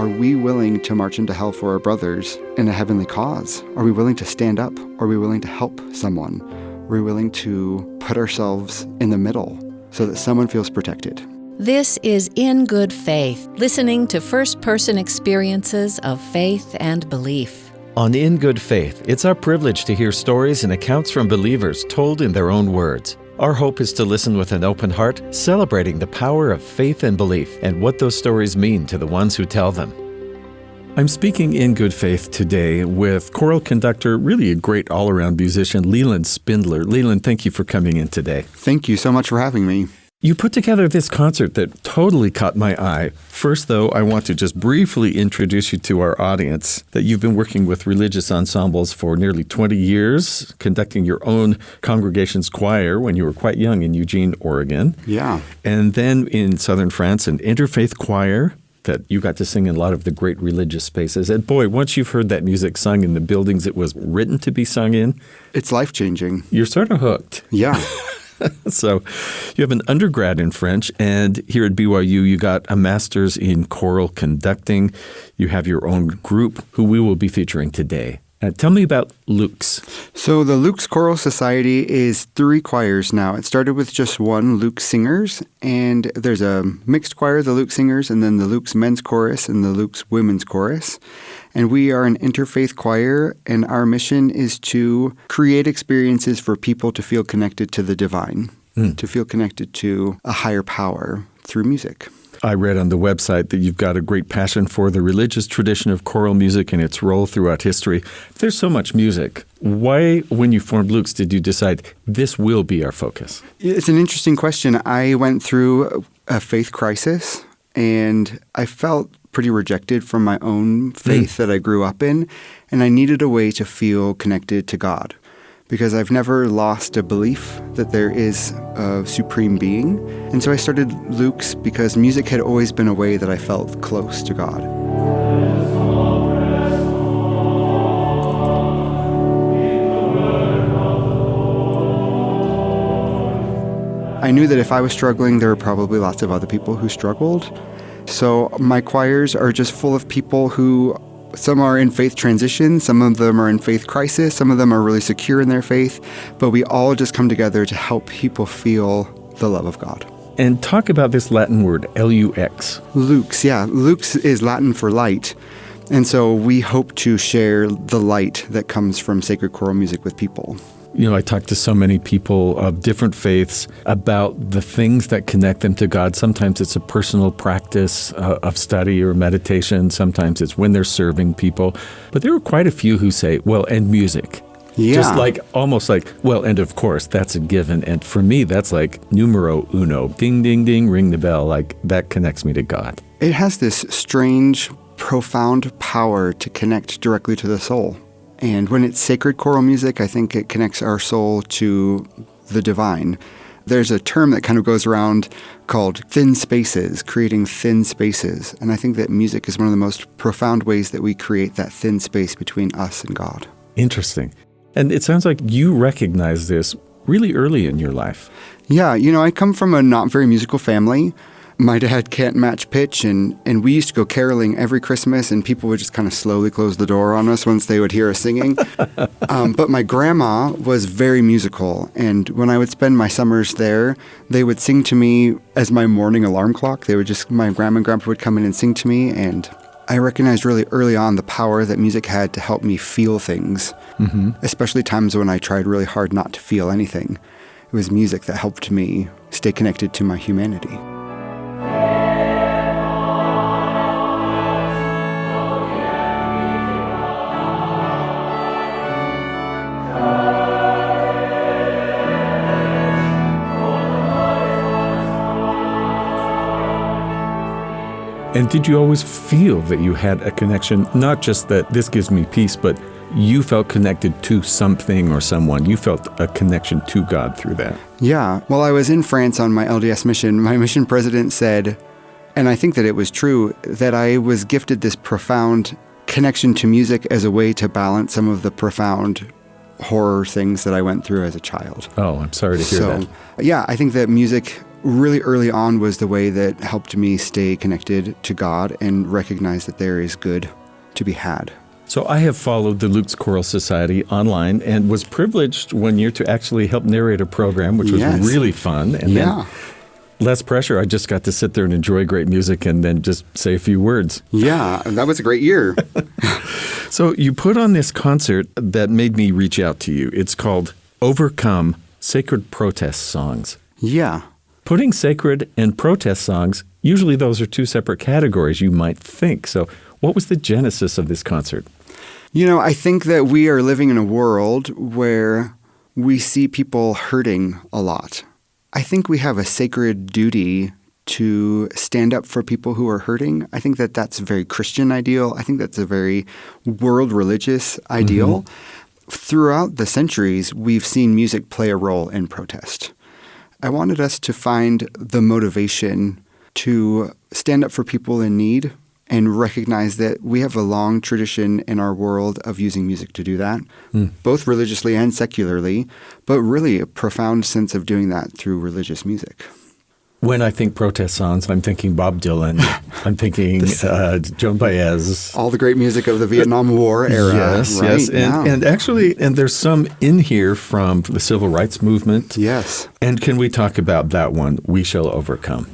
Are we willing to march into hell for our brothers in a heavenly cause? Are we willing to stand up? Are we willing to help someone? Are we willing to put ourselves in the middle so that someone feels protected? This is In Good Faith, listening to first-person experiences of faith and belief. On In Good Faith, it's our privilege to hear stories and accounts from believers told in their own words. Our hope is to listen with an open heart, celebrating the power of faith and belief and what those stories mean to the ones who tell them. I'm speaking in good faith today with choral conductor, really a great all-around musician, Leland Spindler. Leland, thank you for coming in today. Thank you so much for having me. You put together this concert that totally caught my eye. First, though, I want to just briefly introduce you to our audience, that you've been working with religious ensembles for nearly 20 years, conducting your own congregation's choir when you were quite young in Eugene, Oregon. Yeah. And then in southern France, an interfaith choir that you got to sing in a lot of the great religious spaces. And boy, once you've heard that music sung in the buildings it was written to be sung in, it's life-changing. You're sort of hooked. Yeah. So you have an undergrad in French, and here at BYU, you got a master's in choral conducting. You have your own group, who we will be featuring today. Tell me about Luke's. So the Luke's Choral Society is 3 choirs now. It started with just one, Luke Singers, and there's a mixed choir, the Luke Singers, and then the Luke's Men's Chorus and the Luke's Women's Chorus. And we are an interfaith choir, and our mission is to create experiences for people to feel connected to the divine, to feel connected to a higher power through music. I read on the website that you've got a great passion for the religious tradition of choral music and its role throughout history. There's so much music. Why, when you formed Luke's, did you decide this will be our focus? It's an interesting question. I went through a faith crisis, and I felt pretty rejected from my own faith that I grew up in, and I needed a way to feel connected to God, because I've never lost a belief that there is a supreme being. And so I started Luke's because music had always been a way that I felt close to God. I knew that if I was struggling, there were probably lots of other people who struggled. So my choirs are just full of people who, some are in faith transition, some of them are in faith crisis, some of them are really secure in their faith, but we all just come together to help people feel the love of God. And talk about this Latin word, Lux. Lux, yeah. Lux is Latin for light. And so we hope to share the light that comes from sacred choral music with people. You know, I talk to so many people of different faiths about the things that connect them to God. Sometimes it's a personal practice of study or meditation. Sometimes it's when they're serving people. But there are quite a few who say, well, and music. Yeah. Just like, almost like, well, and of course, that's a given. And for me, that's like numero uno. Ding, ding, ding, ring the bell. Like, that connects me to God. It has this strange, profound power to connect directly to the soul. And when it's sacred choral music, I think it connects our soul to the divine. There's a term that kind of goes around called thin spaces, creating thin spaces. And I think that music is one of the most profound ways that we create that thin space between us and God. Interesting. And it sounds like you recognize this really early in your life. Yeah, you know, I come from a not very musical family. My dad can't match pitch, and we used to go caroling every Christmas, and people would just kind of slowly close the door on us once they would hear us singing. But my grandma was very musical, and when I would spend my summers there, they would sing to me as my morning alarm clock. My grandma and grandpa would come in and sing to me, and I recognized really early on the power that music had to help me feel things, especially times when I tried really hard not to feel anything. It was music that helped me stay connected to my humanity. And did you always feel that you had a connection, not just that this gives me peace, but you felt connected to something or someone? You felt a connection to God through that? Yeah. While I was in France on my LDS mission, my mission president said, and I think that it was true, that I was gifted this profound connection to music as a way to balance some of the profound horror things that I went through as a child. Oh, I'm sorry to hear that. Yeah, I think that music really early on was the way that helped me stay connected to God and recognize that there is good to be had. So I have followed the Luke's Choral Society online and was privileged one year to actually help narrate a program, which was really fun. And then less pressure. I just got to sit there and enjoy great music and then just say a few words. Yeah, that was a great year. So you put on this concert that made me reach out to you. It's called Overcome, Sacred Protest Songs. Yeah. Putting sacred and protest songs, usually those are two separate categories, you might think. So what was the genesis of this concert? I think that we are living in a world where we see people hurting a lot. I think we have a sacred duty to stand up for people who are hurting. I think that that's a very Christian ideal. I think that's a very world religious ideal. Throughout the centuries, we've seen music play a role in protest. I wanted us to find the motivation to stand up for people in need and recognize that we have a long tradition in our world of using music to do that, both religiously and secularly, but really a profound sense of doing that through religious music. When I think protest songs, I'm thinking Bob Dylan. I'm thinking Joan Baez. All the great music of the Vietnam War era. Yes. And actually, there's some in here from the Civil Rights Movement. Yes. And can we talk about that one, We Shall Overcome?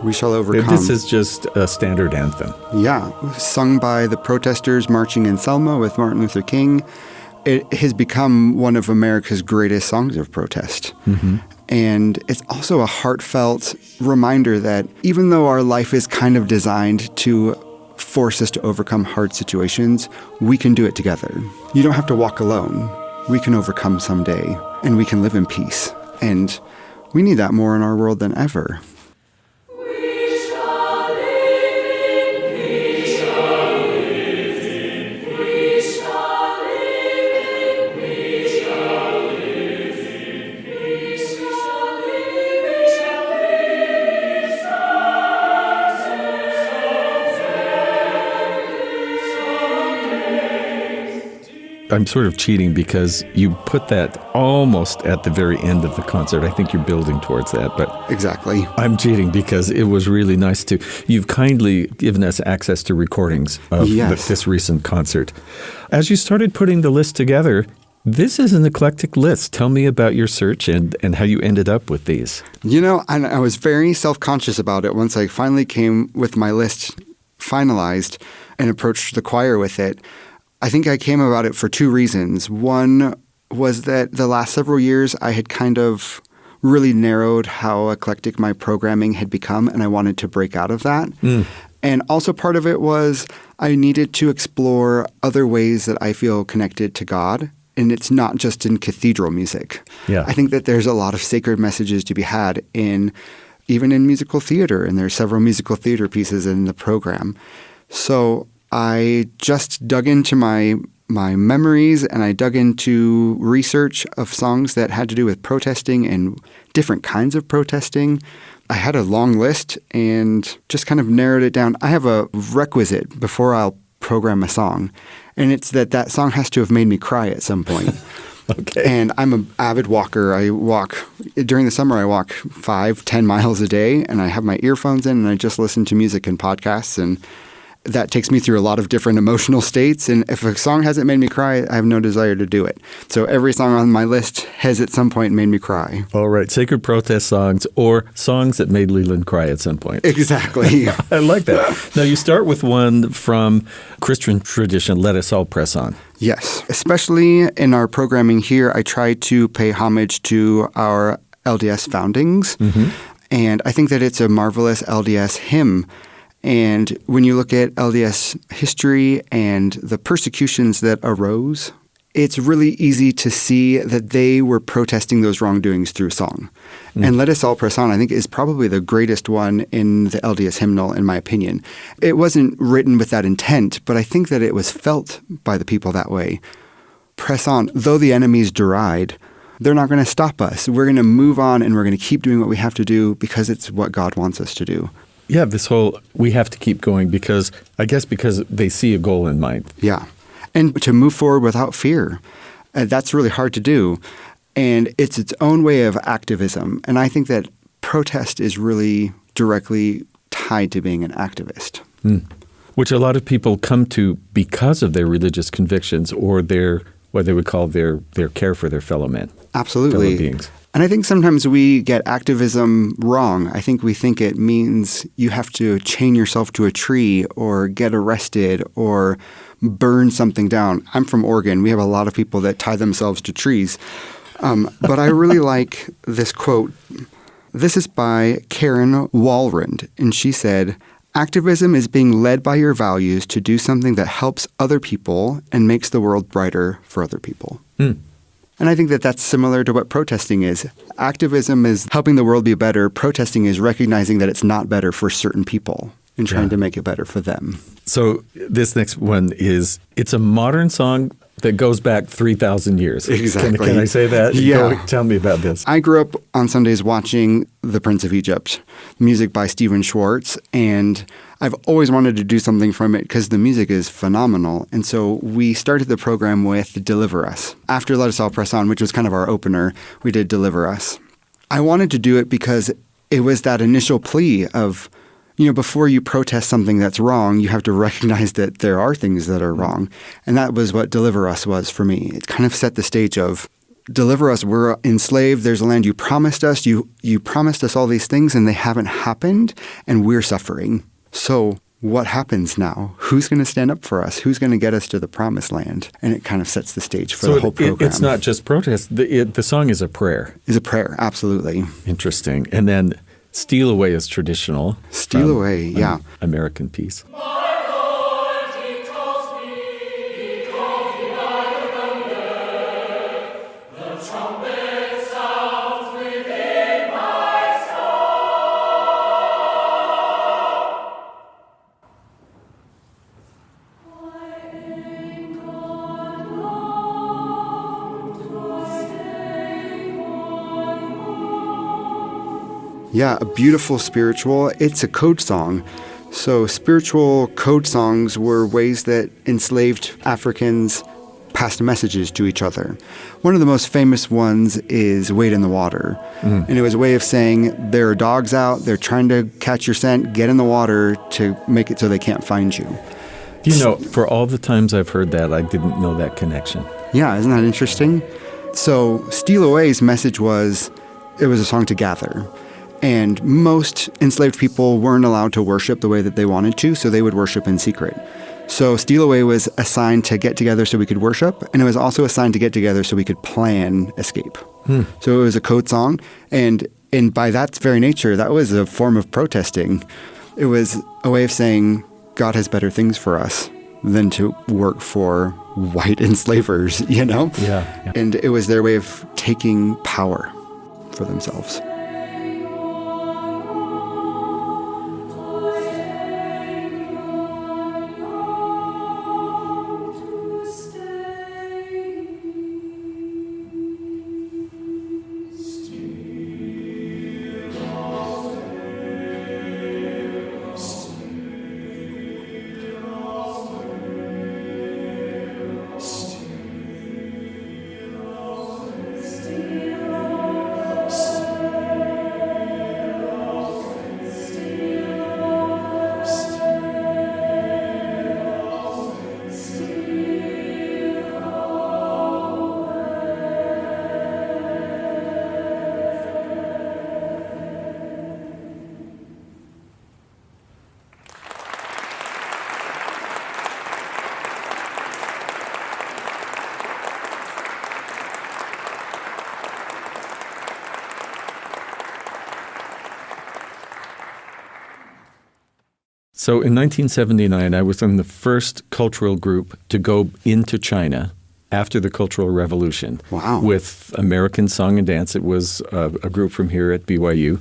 We Shall Overcome. This is just a standard anthem. Yeah, sung by the protesters marching in Selma with Martin Luther King. It has become one of America's greatest songs of protest. And it's also a heartfelt reminder that even though our life is kind of designed to force us to overcome hard situations, we can do it together. You don't have to walk alone. We can overcome someday, and we can live in peace. And we need that more in our world than ever. I'm sort of cheating because you put that almost at the very end of the concert. I think you're building towards that, but Exactly. I'm cheating because it was really nice to. You've kindly given us access to recordings of this recent concert. As you started putting the list together, this is an eclectic list. Tell me about your search and how you ended up with these. I was very self-conscious about it once I finally came with my list finalized and approached the choir with it. I think I came about it for two reasons. One was that the last several years I had kind of really narrowed how eclectic my programming had become, and I wanted to break out of that. And also part of it was I needed to explore other ways that I feel connected to God, and it's not just in cathedral music. Yeah. I think that there's a lot of sacred messages to be had even in musical theater, and there are several musical theater pieces in the program. So I just dug into my memories, and I dug into research of songs that had to do with protesting and different kinds of protesting. I had a long list and just kind of narrowed it down. I have a requisite before I'll program a song, and it's that song has to have made me cry at some point. Okay. And I'm an avid walker. During the summer, I walk 5-10 miles a day, and I have my earphones in, and I just listen to music and podcasts, and that takes me through a lot of different emotional states. And if a song hasn't made me cry, I have no desire to do it. So every song on my list has at some point made me cry. All right. Sacred protest songs or songs that made Leland cry at some point. Exactly. I like that. Now, you start with one from Christian tradition, Let Us All Press On. Yes. Especially in our programming here, I try to pay homage to our LDS foundings. And I think that it's a marvelous LDS hymn. And when you look at LDS history and the persecutions that arose it's really easy to see that they were protesting those wrongdoings through song. And Let Us All Press On, I think, is probably the greatest one in the LDS hymnal, in my opinion. It wasn't written with that intent, but I think that it was felt by the people that way. Press on. Though the enemies deride, they're not going to stop us. We're going to move on, and we're going to keep doing what we have to do because it's what God wants us to do. Yeah, this whole, we have to keep going because they see a goal in mind. Yeah. And to move forward without fear. That's really hard to do. And it's its own way of activism. And I think that protest is really directly tied to being an activist. Which a lot of people come to because of their religious convictions or their, what they would call their care for their fellow men. Absolutely. Fellow beings. And I think sometimes we get activism wrong. I think we think it means you have to chain yourself to a tree or get arrested or burn something down. I'm from Oregon. We have a lot of people that tie themselves to trees. But I really like this quote. This is by Karen Walrond, and she said, "Activism is being led by your values to do something that helps other people and makes the world brighter for other people." And I think that that's similar to what protesting is. Activism is helping the world be better. Protesting is recognizing that it's not better for certain people and trying to make it better for them. So this next one it's a modern song that goes back 3,000 years. Exactly. Can I say that? Yeah. Tell me about this. I grew up on Sundays watching The Prince of Egypt, music by Stephen Schwartz, and I've always wanted to do something from it because the music is phenomenal. And so we started the program with Deliver Us. After Let Us All Press On, which was kind of our opener, we did Deliver Us. I wanted to do it because it was that initial plea of, before you protest something that's wrong, you have to recognize that there are things that are wrong. And that was what Deliver Us was for me. It kind of set the stage of, deliver us, we're enslaved, there's a land you promised us, you promised us all these things and they haven't happened and we're suffering. So what happens now? Who's going to stand up for us? Who's going to get us to the promised land? And it kind of sets the stage for the whole program. It's not just protest. The song is a prayer. It's a prayer, absolutely. Interesting. And then Steal Away is traditional. Steal Away, yeah. American piece. Yeah, a beautiful spiritual. It's a code song. So spiritual code songs were ways that enslaved Africans passed messages to each other. One of the most famous ones is Wade in the Water. And it was a way of saying there are dogs out, they're trying to catch your scent, get in the water to make it so they can't find you. For all the times I've heard that, I didn't know that connection. Yeah, isn't that interesting? So Steal Away's message was, it was a song to gather. And most enslaved people weren't allowed to worship the way that they wanted to, so they would worship in secret. So Steal Away was assigned to get together so we could worship, and it was also assigned to get together so we could plan escape. So it was a code song, and by that very nature, that was a form of protesting. It was a way of saying God has better things for us than to work for white enslavers, Yeah. And it was their way of taking power for themselves. So in 1979, I was in the first cultural group to go into China after the Cultural Revolution. Wow. With American Song and Dance. It was a group from here at BYU.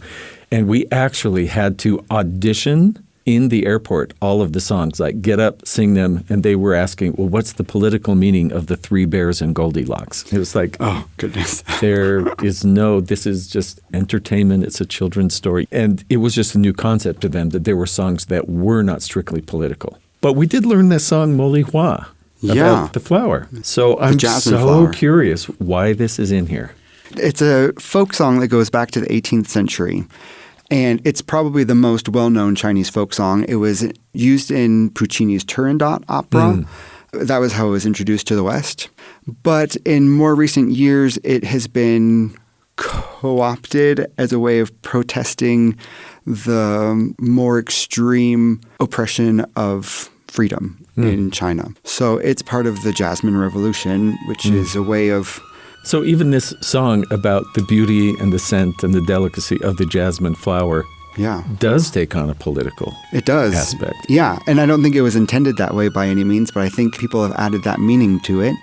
And we actually had to audition in the airport all of the songs, like get up, sing them. And they were asking, well, what's the political meaning of the Three Bears and Goldilocks? It was like, oh, goodness. this is just entertainment. It's a children's story. And it was just a new concept to them that there were songs that were not strictly political. But we did learn this song, Moli Hua, about the flower. So I'm so curious why this is in here. It's a folk song that goes back to the 18th century. And it's probably the most well-known Chinese folk song. It was used in Puccini's Turandot opera. That was how it was introduced to the West. But in more recent years, it has been co-opted as a way of protesting the more extreme oppression of freedom in China. So it's part of the Jasmine Revolution, which is a way of... So even this song about the beauty and the scent and the delicacy of the jasmine flower does take on a political aspect. Yeah, and I don't think it was intended that way by any means, but I think people have added that meaning to it.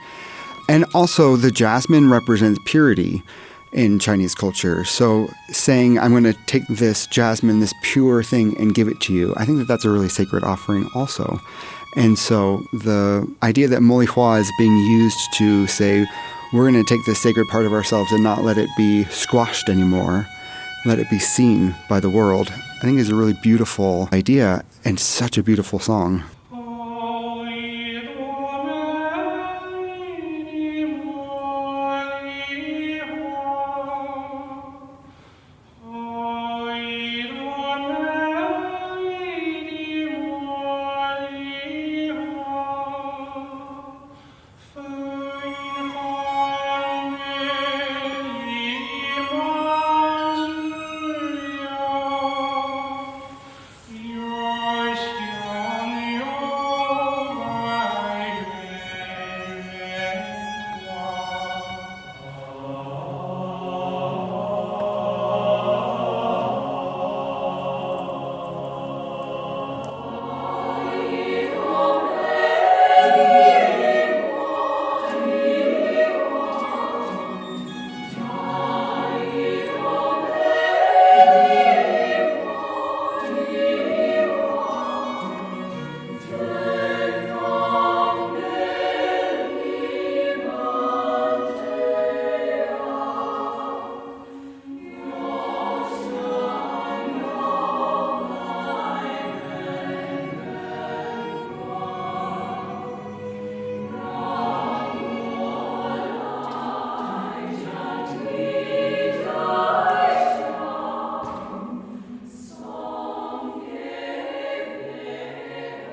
And also the jasmine represents purity in Chinese culture. So saying, I'm going to take this jasmine, this pure thing, and give it to you, I think that that's a really sacred offering also. And so the idea that Moli Hua is being used to say, we're going to take this sacred part of ourselves and not let it be squashed anymore, let it be seen by the world, I think is a really beautiful idea and such a beautiful song.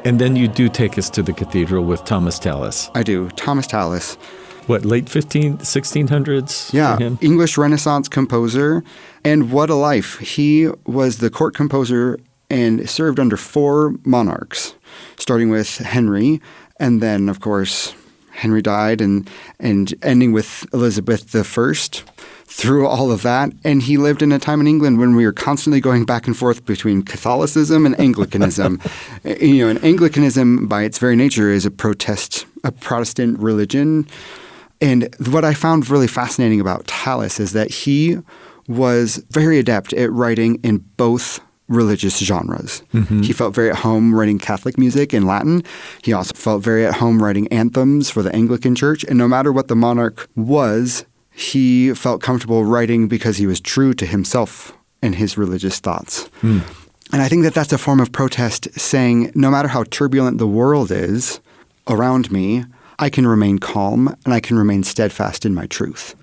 And then you do take us to the cathedral with Thomas Tallis. I do. Thomas Tallis. What, late 1600s? Yeah, English Renaissance composer. And what a life. He was the court composer and served under 4 monarchs, starting with Henry. And then, of course, Henry died and ending with Elizabeth I. Through all of that, and he lived in a time in England when we were constantly going back and forth between Catholicism and Anglicanism. And Anglicanism, by its very nature, is a Protestant religion. And what I found really fascinating about Tallis is that he was very adept at writing in both religious genres. He felt very at home writing Catholic music in Latin. He also felt very at home writing anthems for the Anglican Church. And no matter what the monarch was, he felt comfortable writing because he was true to himself and his religious thoughts. And I think that that's a form of protest, saying no matter how turbulent the world is around me, I can remain calm and I can remain steadfast in my truth.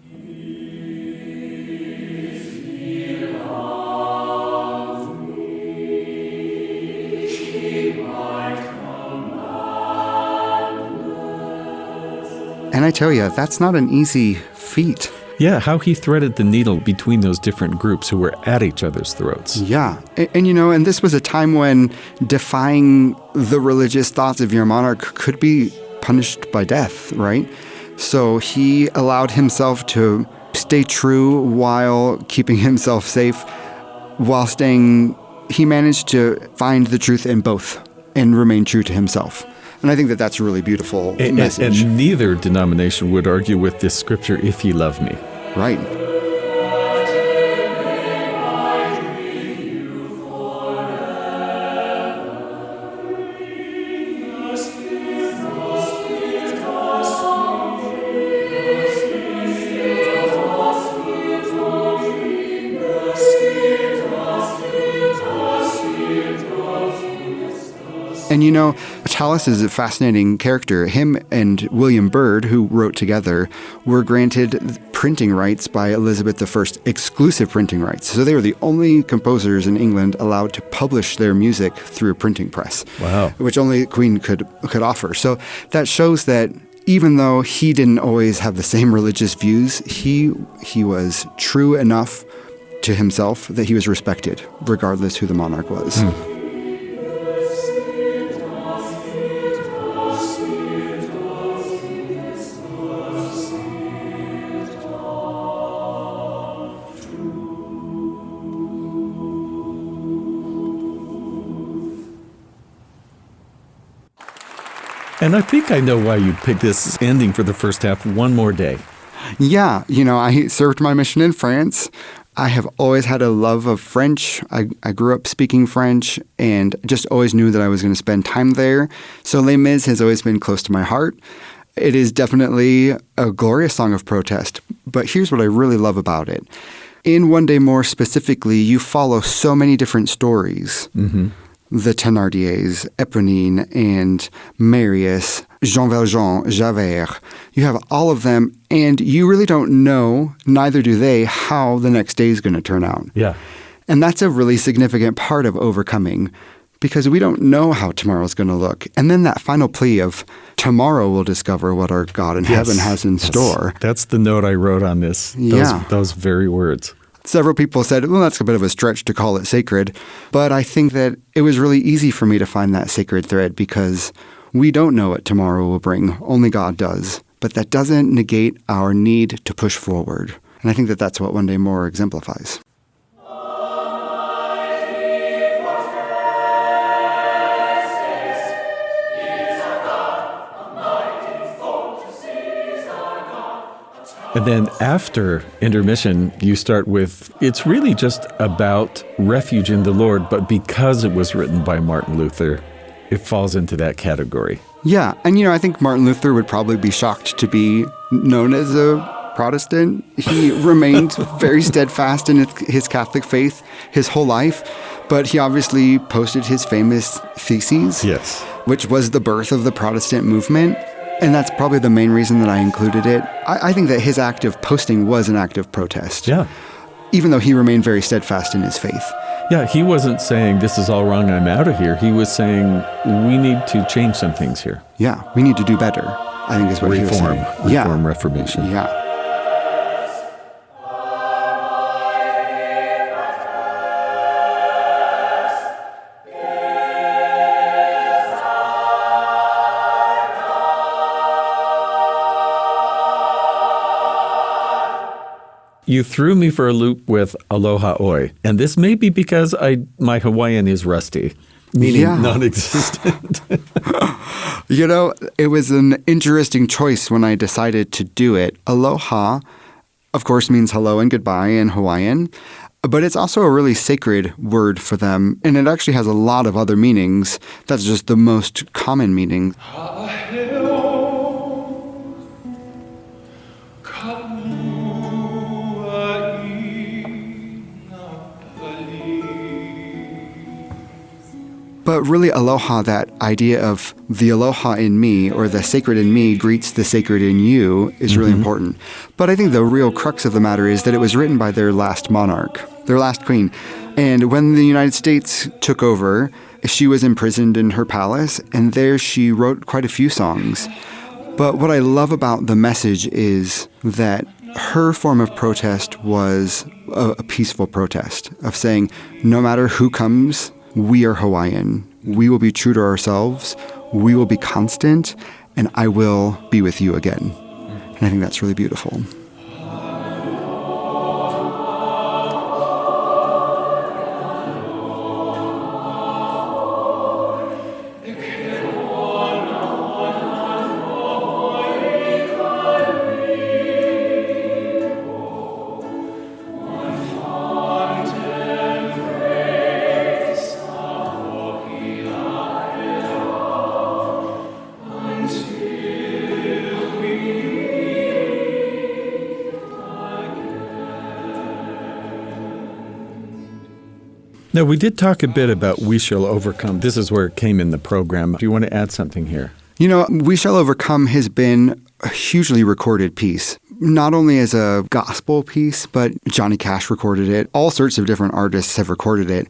And I tell you, that's not an easy feat. Yeah, how he threaded the needle between those different groups who were at each other's throats. Yeah. And this was a time when defying the religious thoughts of your monarch could be punished by death, right? So he allowed himself to stay true while keeping himself safe, he managed to find the truth in both and remain true to himself. And I think that that's a really beautiful And message. neither denomination would argue with this scripture, if ye love me. Right. And you know, Chalice is a fascinating character. Him and William Byrd, who wrote together, were granted printing rights by Elizabeth I, exclusive printing rights. So they were the only composers in England allowed to publish their music through a printing press. Wow. Which only the Queen could offer. So that shows that even though he didn't always have the same religious views, he was true enough to himself that he was respected, regardless who the monarch was. And I think I know why you picked this ending for the first half, One More Day. Yeah, you know, I served my mission in France. I have always had a love of French. I grew up speaking French and just always knew that I was going to spend time there. So Les Mis has always been close to my heart. It is definitely a glorious song of protest. But here's what I really love about it. In One Day More specifically, you follow so many different stories. Mm-hmm. The Thénardiers, Éponine, and Marius, Jean Valjean, Javert. You have all of them, and you really don't know, neither do they, how the next day is going to turn out. Yeah. And that's a really significant part of overcoming, because we don't know how tomorrow's going to look. And then that final plea of tomorrow we'll discover what our God in heaven has in store. That's the note I wrote on this. Those very words. Several people said, well, that's a bit of a stretch to call it sacred. But I think that it was really easy for me to find that sacred thread because we don't know what tomorrow will bring. Only God does. But that doesn't negate our need to push forward. And I think that that's what One Day More exemplifies. And then after intermission, you start with, it's really just about refuge in the Lord, but because it was written by Martin Luther, it falls into that category. Yeah, and you know, I think Martin Luther would probably be shocked to be known as a Protestant. He remained very steadfast in his Catholic faith his whole life, but he obviously posted his famous theses, yes, which was the birth of the Protestant movement. And that's probably the main reason that I included it. I think that his act of posting was an act of protest. Yeah. Even though he remained very steadfast in his faith. Yeah, he wasn't saying, this is all wrong, I'm out of here. He was saying, we need to change some things here. Yeah, we need to do better, I think is what he was saying. Reform, Reformation. Yeah. You threw me for a loop with Aloha Oi, and this may be because my Hawaiian is rusty, meaning non-existent. You know, it was an interesting choice when I decided to do it. Aloha, of course, means hello and goodbye in Hawaiian, but it's also a really sacred word for them, and it actually has a lot of other meanings. That's just the most common meaning. But really, aloha, that idea of the aloha in me or the sacred in me greets the sacred in you is really important. But I think the real crux of the matter is that it was written by their last monarch, their last queen. And when the United States took over, she was imprisoned in her palace, and there she wrote quite a few songs. But what I love about the message is that her form of protest was a peaceful protest of saying, no matter who comes, we are Hawaiian. We will be true to ourselves. We will be constant, and I will be with you again. And I think that's really beautiful. Now, we did talk a bit about We Shall Overcome. This is where it came in the program. Do you want to add something here? You know, We Shall Overcome has been a hugely recorded piece, not only as a gospel piece, but Johnny Cash recorded it. All sorts of different artists have recorded it.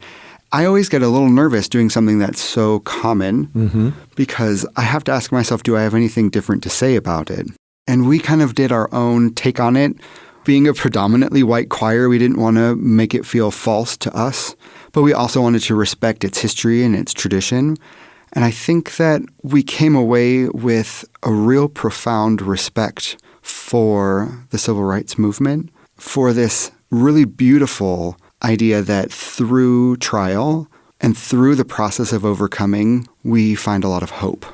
I always get a little nervous doing something that's so common because I have to ask myself, do I have anything different to say about it? And we kind of did our own take on it. Being a predominantly white choir, we didn't want to make it feel false to us, but we also wanted to respect its history and its tradition. And I think that we came away with a real profound respect for the civil rights movement, for this really beautiful idea that through trial and through the process of overcoming, we find a lot of hope.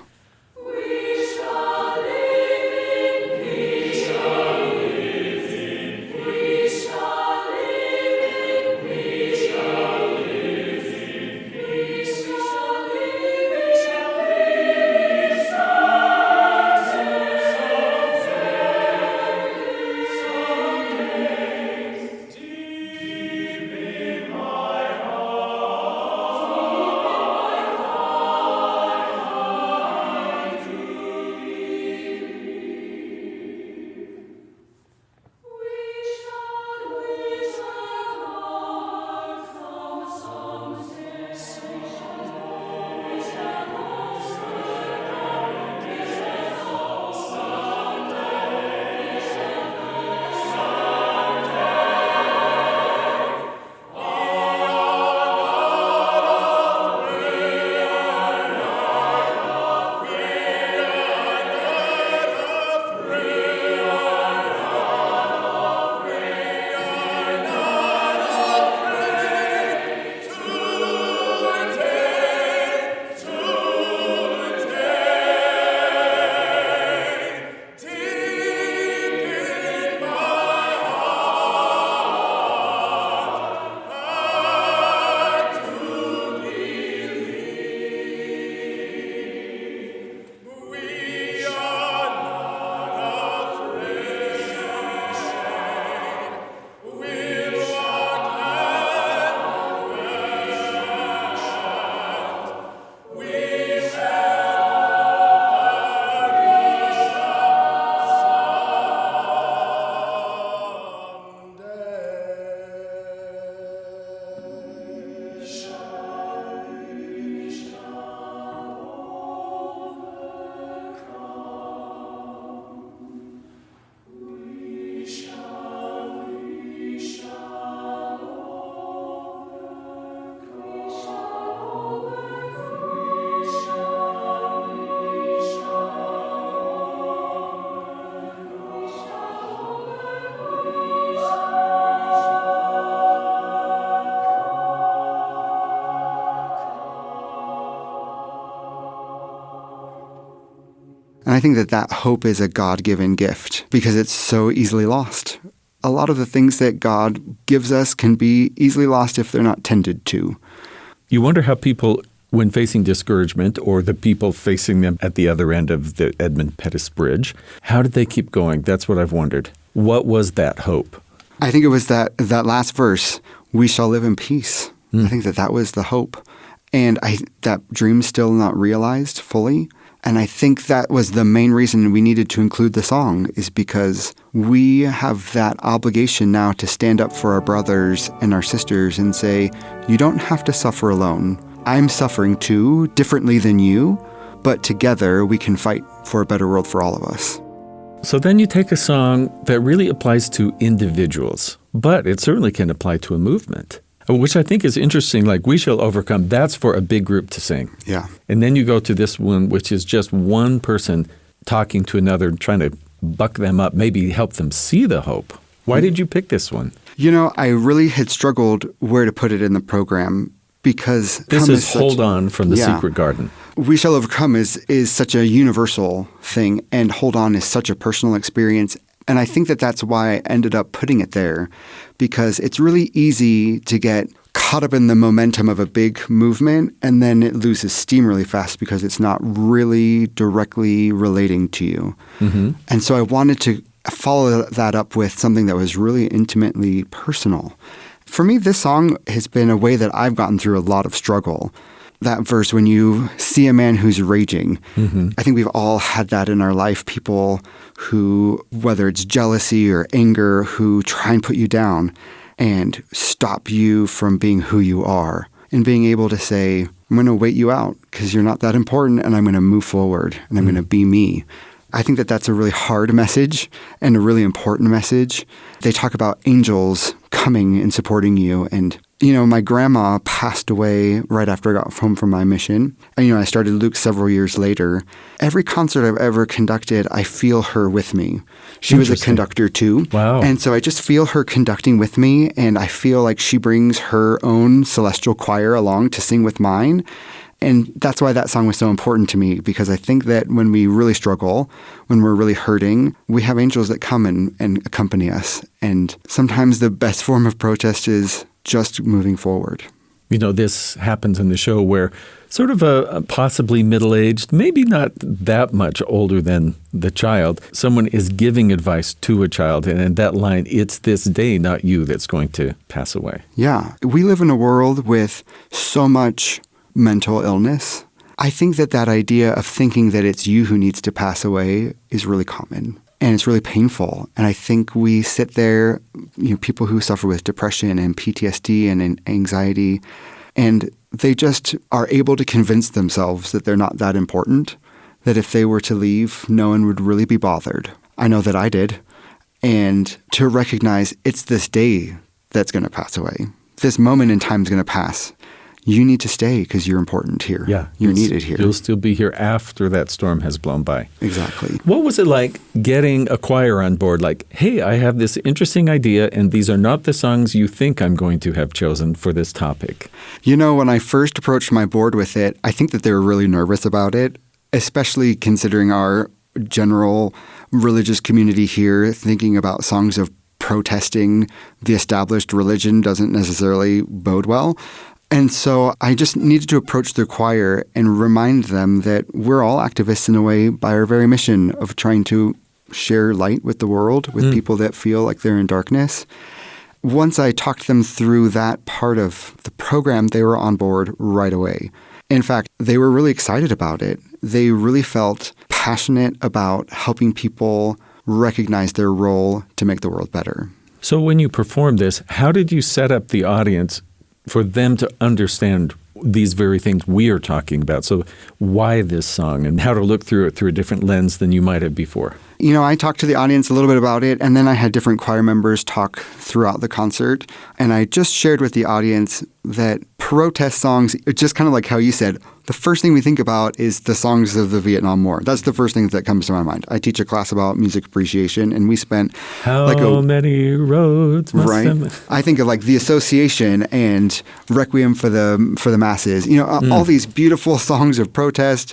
And I think that that hope is a God-given gift because it's so easily lost. A lot of the things that God gives us can be easily lost if they're not tended to. You wonder how people, when facing discouragement, or the people facing them at the other end of the Edmund Pettus Bridge, how did they keep going? That's what I've wondered. What was that hope? I think it was that last verse, we shall live in peace. I think that was the hope. And that dream's still not realized fully. And I think that was the main reason we needed to include the song, is because we have that obligation now to stand up for our brothers and our sisters and say, you don't have to suffer alone. I'm suffering too, differently than you, but together we can fight for a better world for all of us. So then you take a song that really applies to individuals, but it certainly can apply to a movement, which I think is interesting. Like We Shall Overcome, that's for a big group to sing. Yeah. And then you go to this one, which is just one person talking to another, trying to buck them up, maybe help them see the hope. Why did you pick this one? You know, I really had struggled where to put it in the program because this is Hold On from the Secret Garden. We Shall Overcome is such a universal thing, and Hold On is such a personal experience. And I think that that's why I ended up putting it there, because it's really easy to get caught up in the momentum of a big movement, and then it loses steam really fast because it's not really directly relating to you. Mm-hmm. And so I wanted to follow that up with something that was really intimately personal. For me, this song has been a way that I've gotten through a lot of struggle. That verse, when you see a man who's raging, I think we've all had that in our life. People who, whether it's jealousy or anger, who try and put you down and stop you from being who you are. And being able to say, I'm going to wait you out because you're not that important, and I'm going to move forward and I'm going to be me. I think that that's a really hard message and a really important message. They talk about angels coming and supporting you. And, my grandma passed away right after I got home from my mission. And, I started Luke several years later. Every concert I've ever conducted, I feel her with me. She was a conductor too. Wow. And so I just feel her conducting with me, and I feel like she brings her own celestial choir along to sing with mine. And that's why that song was so important to me, because I think that when we really struggle, when we're really hurting, we have angels that come and accompany us. And sometimes the best form of protest is just moving forward. This happens in the show where sort of a possibly middle-aged, maybe not that much older than the child, someone is giving advice to a child. And in that line, it's this day, not you, that's going to pass away. Yeah. We live in a world with so much mental illness. I think that idea of thinking that it's you who needs to pass away is really common, and it's really painful. And I think we sit there, people who suffer with depression and PTSD and anxiety, and they just are able to convince themselves that they're not that important, that if they were to leave, no one would really be bothered. I know that I did. And to recognize it's this day that's going to pass away. This moment in time is going to pass. You need to stay because you're important here. Yeah. You're needed here. You'll still be here after that storm has blown by. Exactly. What was it like getting a choir on board? Like, hey, I have this interesting idea, and these are not the songs you think I'm going to have chosen for this topic. When I first approached my board with it, I think that they were really nervous about it, especially considering our general religious community here, thinking about songs of protesting the established religion doesn't necessarily bode well. And so I just needed to approach the choir and remind them that we're all activists in a way by our very mission of trying to share light with the world, with people that feel like they're in darkness. Once I talked them through that part of the program, they were on board right away. In fact, they were really excited about it. They really felt passionate about helping people recognize their role to make the world better. So when you performed this, how did you set up the audience for them to understand these very things we are talking about? So why this song, and how to look through it through a different lens than you might have before? I talked to the audience a little bit about it, and then I had different choir members talk throughout the concert. And I just shared with the audience that protest songs, just kind of like how you said, the first thing we think about is the songs of the Vietnam War. That's the first thing that comes to my mind. I teach a class about music appreciation, and we spent How many roads must right? I think of like The Association and Requiem for the Masses. All these beautiful songs of protest,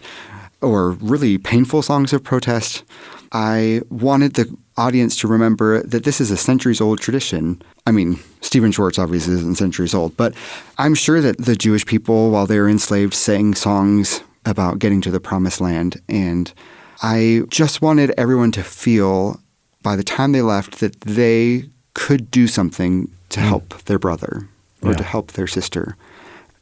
or really painful songs of protest. I wanted the audience to remember that this is a centuries-old tradition. I mean, Stephen Schwartz obviously isn't centuries old, but I'm sure that the Jewish people, while they were enslaved, sang songs about getting to the promised land. And I just wanted everyone to feel, by the time they left, that they could do something to help their brother or to help their sister.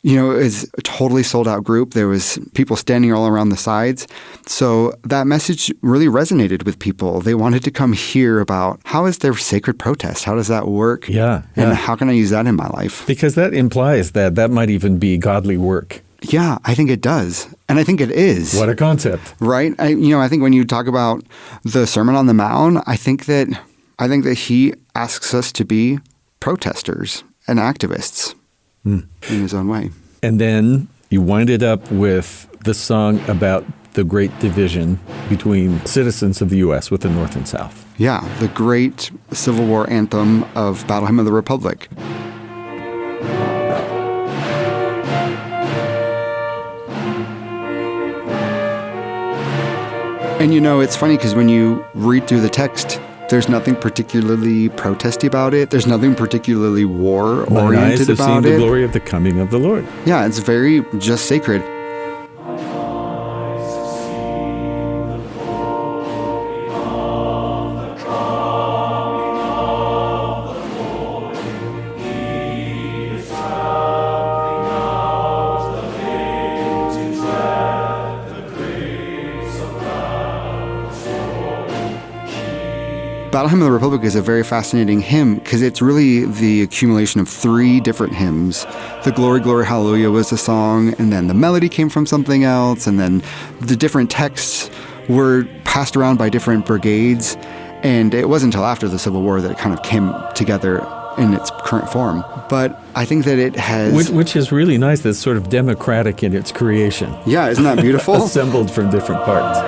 It was a totally sold-out group. There was people standing all around the sides. So that message really resonated with people. They wanted to come hear about how is their sacred protest? How does that work? Yeah. And how can I use that in my life? Because that implies that might even be godly work. Yeah, I think it does. And I think it is. What a concept. Right? I think when you talk about the Sermon on the Mount, I think that he asks us to be protesters and activists. In his own way. And then you wind it up with the song about the great division between citizens of the U.S. with the North and South. Yeah, the great Civil War anthem of Battle Hymn of the Republic. And it's funny because when you read through the text, there's nothing particularly protesty about it. There's nothing particularly war-oriented about it. My eyes have seen the glory of the coming of the Lord. Yeah, it's very just sacred. Battle Hymn of the Republic is a very fascinating hymn because it's really the accumulation of 3 different hymns. The Glory, Glory, Hallelujah was the song, and then the melody came from something else, and then the different texts were passed around by different brigades, and it wasn't until after the Civil War that it kind of came together in its current form. But I think that it has... Which is really nice. That's sort of democratic in its creation. Yeah, isn't that beautiful? Assembled from different parts.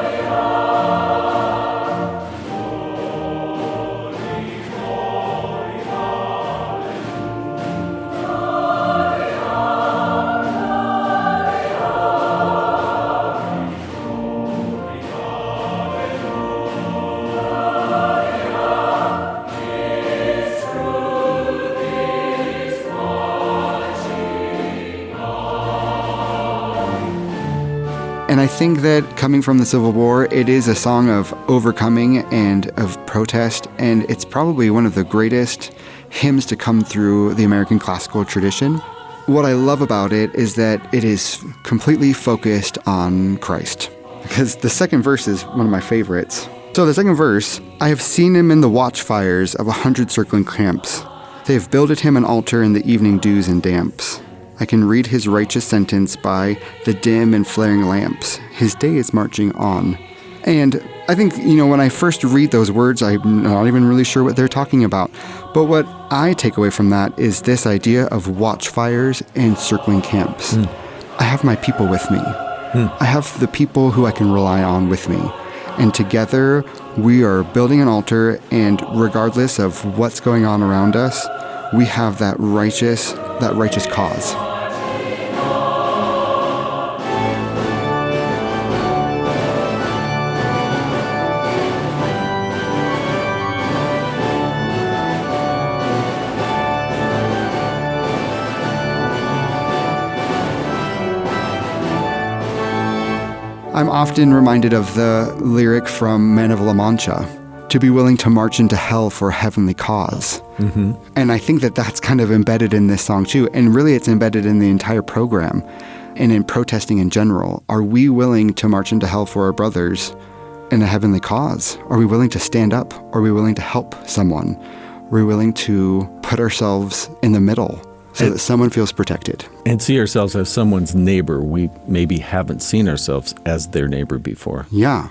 And I think that coming from the Civil War, it is a song of overcoming and of protest, and it's probably one of the greatest hymns to come through the American classical tradition. What I love about it is that it is completely focused on Christ, because the second verse is one of my favorites. So the second verse, I have seen him in the watchfires of 100 circling camps. They have builded him an altar in the evening dews and damps. I can read his righteous sentence by the dim and flaring lamps. His day is marching on. And I think, when I first read those words, I'm not even really sure what they're talking about. But what I take away from that is this idea of watchfires and circling camps. I have my people with me. I have the people who I can rely on with me. And together, we are building an altar, and regardless of what's going on around us, we have that righteous cause. I'm often reminded of the lyric from Men of La Mancha, to be willing to march into hell for a heavenly cause. Mm-hmm. And I think that that's kind of embedded in this song too. And really it's embedded in the entire program and in protesting in general. Are we willing to march into hell for our brothers in a heavenly cause? Are we willing to stand up? Are we willing to help someone? Are we willing to put ourselves in the middle so that someone feels protected? And see ourselves as someone's neighbor. We maybe haven't seen ourselves as their neighbor before. Yeah.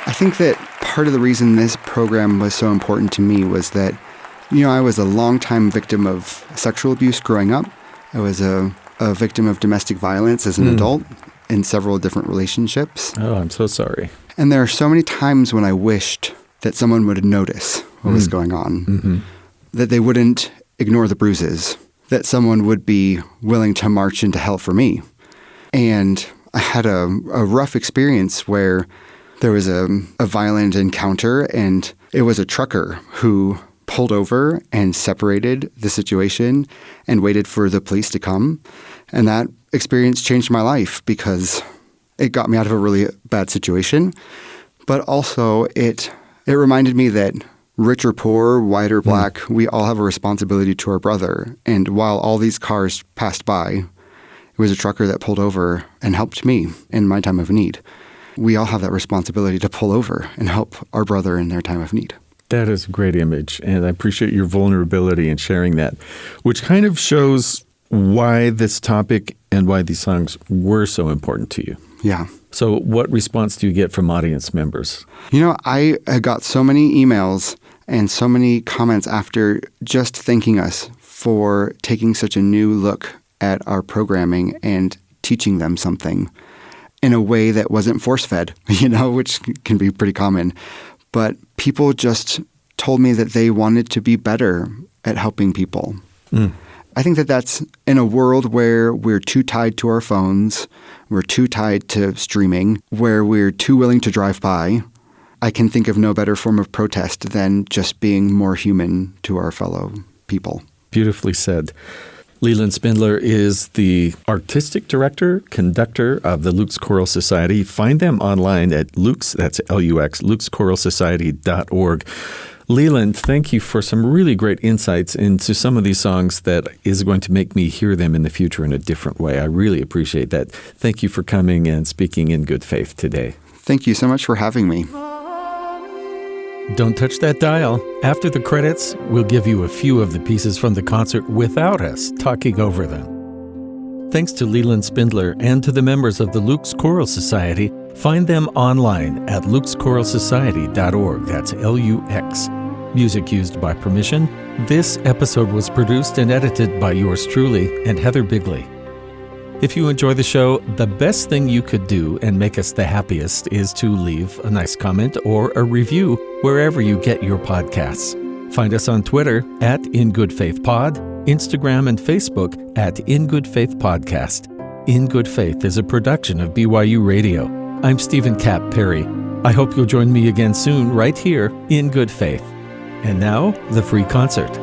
I think that part of the reason this program was so important to me was that, I was a longtime victim of sexual abuse growing up. I was a victim of domestic violence as an adult. in several different relationships. Oh, I'm so sorry. And there are so many times when I wished that someone would notice what was going on, that they wouldn't ignore the bruises, that someone would be willing to march into hell for me. And I had a rough experience where there was a violent encounter, and it was a trucker who pulled over and separated the situation and waited for the police to come. And that experience changed my life because it got me out of a really bad situation. But also it reminded me that rich or poor, white or black, we all have a responsibility to our brother. And while all these cars passed by, it was a trucker that pulled over and helped me in my time of need. We all have that responsibility to pull over and help our brother in their time of need. That is a great image, and I appreciate your vulnerability in sharing that, which kind of shows why this topic and why these songs were so important to you. Yeah. So what response do you get from audience members? You know, I got so many emails and so many comments after just thanking us for taking such a new look at our programming and teaching them something in a way that wasn't force-fed, which can be pretty common. But people just told me that they wanted to be better at helping people. I think that that's in a world where we're too tied to our phones, we're too tied to streaming, where we're too willing to drive by. I can think of no better form of protest than just being more human to our fellow people. Beautifully said. Leland Spindler is the artistic director, conductor of the Luke's Choral Society. Find them online at Luke's, that's L-U-X, lukeschoralsociety.org. Leland, thank you for some really great insights into some of these songs that is going to make me hear them in the future in a different way. I really appreciate that. Thank you for coming and speaking in good faith today. Thank you so much for having me. Don't touch that dial. After the credits, we'll give you a few of the pieces from the concert without us talking over them. Thanks to Leland Spindler and to the members of the Luke's Choral Society. Find them online at lukeschoralsociety.org. That's L-U-X. Music used by permission. This episode was produced and edited by yours truly and Heather Bigley. If you enjoy the show, the best thing you could do and make us the happiest is to leave a nice comment or a review wherever you get your podcasts. Find us on Twitter at ingoodfaithpod, Instagram and Facebook at ingoodfaithpodcast. In Good Faith is a production of BYU Radio. I'm Stephen Cap Perry. I hope you'll join me again soon right here in Good Faith. And now, the free concert.